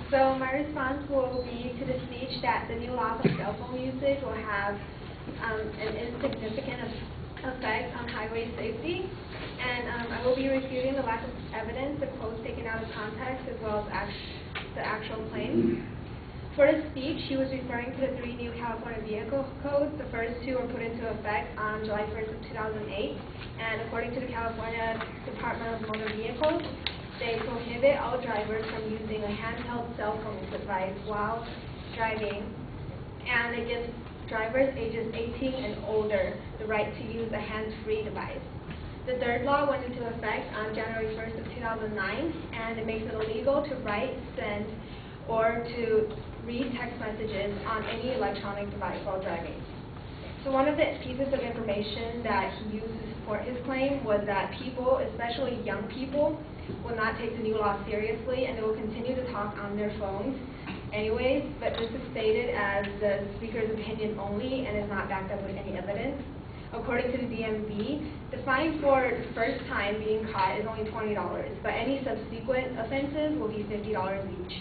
So my response will be to the speech that the new laws on cell phone usage will have an insignificant effect on highway safety, and I will be refuting the lack of evidence, the quotes taken out of context, as well as the actual claims. For his speech, he was referring to the 3 new California vehicle codes. The first 2 were put into effect on July 1st of 2008, and according to the California Department of Motor Vehicles, they prohibit all drivers from using a handheld cell phone device while driving, and it gives drivers ages 18 and older the right to use a hands-free device. The third law went into effect on January 1st of 2009, and it makes it illegal to write, send, or to read text messages on any electronic device while driving. So one of the pieces of information that he used to support his claim was that people, especially young people, will not take the new law seriously, and they will continue to talk on their phones anyways, but this is stated as the speaker's opinion only and is not backed up with any evidence. According to the DMV, the fine for the first time being caught is only $20, but any subsequent offenses will be $50 each.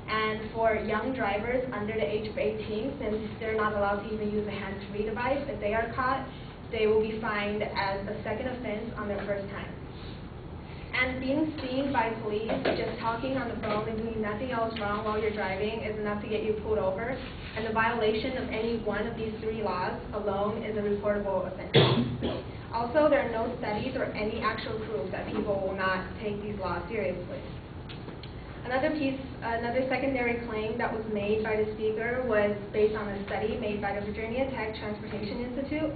And for young drivers under the age of 18, since they're not allowed to even use a hands-free device, if they are caught, they will be fined as a second offense on their first time. And being seen by police just talking on the phone and doing nothing else wrong while you're driving is enough to get you pulled over, and the violation of any one of these 3 laws alone is a reportable offense. Also, there are no studies or any actual proof that people will not take these laws seriously. Another secondary claim that was made by the speaker was based on a study made by the Virginia Tech Transportation Institute,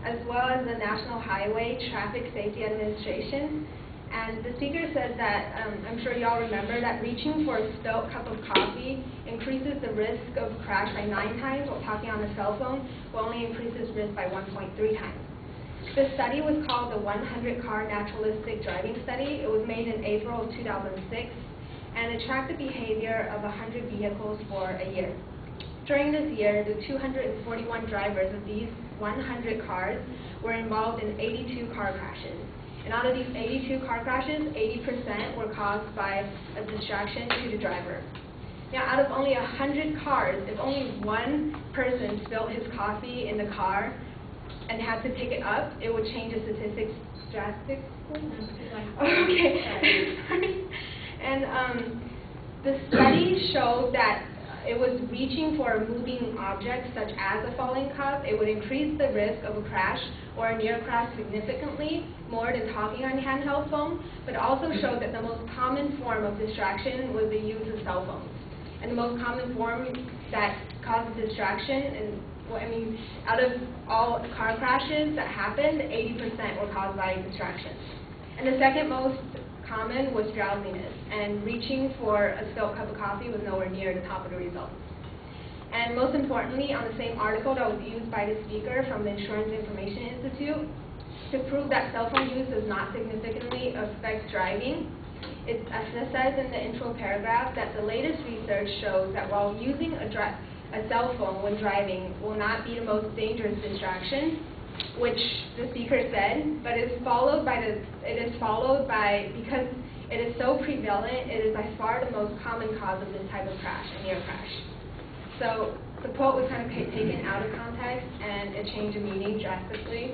as well as the National Highway Traffic Safety Administration. And the speaker says that, I'm sure y'all remember, that reaching for a spilt cup of coffee increases the risk of crash by 9 times, while talking on a cell phone will only increases risk by 1.3 times. The study was called the 100-Car Naturalistic Driving Study. It was made in April of 2006. And it tracked the behavior of 100 vehicles for a year. During this year, the 241 drivers of these 100 cars were involved in 82 car crashes. And out of these 82 car crashes, 80% were caused by a distraction to the driver. Now, out of only 100 cars, if only one person spilled his coffee in the car and had to pick it up, it would change the statistics drastically. Okay. Sorry. And the study showed that it was reaching for a moving object, such as a falling cup. It would increase the risk of a crash or a near crash significantly more than talking on a handheld phone, but also showed that the most common form of distraction was the use of cell phones. And the most common form that causes distraction, and out of all car crashes that happened, 80% were caused by distraction. And the second most common was drowsiness, and reaching for a spilt cup of coffee was nowhere near the top of the results. And most importantly, on the same article that was used by the speaker from the Insurance Information Institute, to prove that cell phone use does not significantly affect driving, it says in the intro paragraph that the latest research shows that while using a cell phone when driving will not be the most dangerous distraction, which the speaker said, but it is followed by because it is so prevalent, it is by far the most common cause of this type of crash, a near crash. So the quote was kind of taken out of context, and it changed the meaning drastically.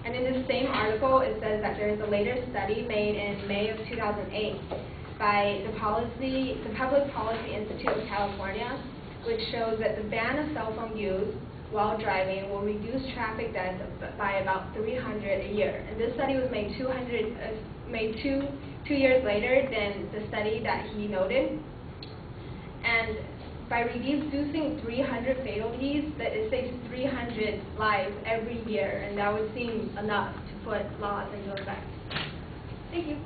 And in the same article, it says that there is a later study made in May of 2008 by the Public Policy Institute of California, which shows that the ban of cell phone use while driving will reduce traffic deaths by about 300 a year. And this study was made two years later than the study that he noted. And by reducing 300 fatalities, that it saves 300 lives every year, and that would seem enough to put laws into effect. Thank you.